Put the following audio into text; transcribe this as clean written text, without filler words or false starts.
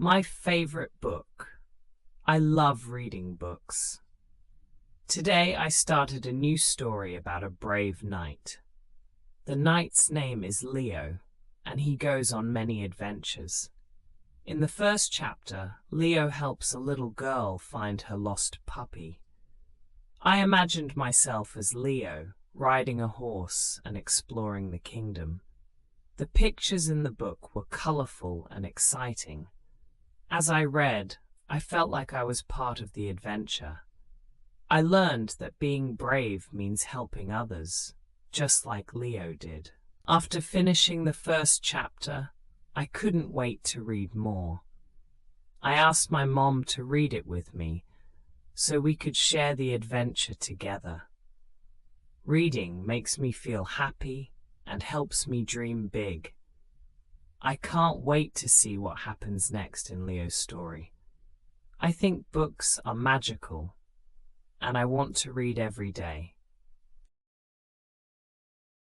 My favorite book. I love reading books. Today I started a new story about a brave knight. The knight's name is Leo, and he goes on many adventures. In the first chapter, Leo helps a little girl find her lost puppy. I imagined myself as Leo, riding a horse and exploring the kingdom. The pictures in the book were colorful and exciting. As I read, I felt like I was part of the adventure. I learned that being brave means helping others, just like Leo did. After finishing the first chapter, I couldn't wait to read more. I asked my mom to read it with me so we could share the adventure together. Reading makes me feel happy and helps me dream big. I can't wait to see what happens next in Leo's story. I think books are magical, and I want to read every day.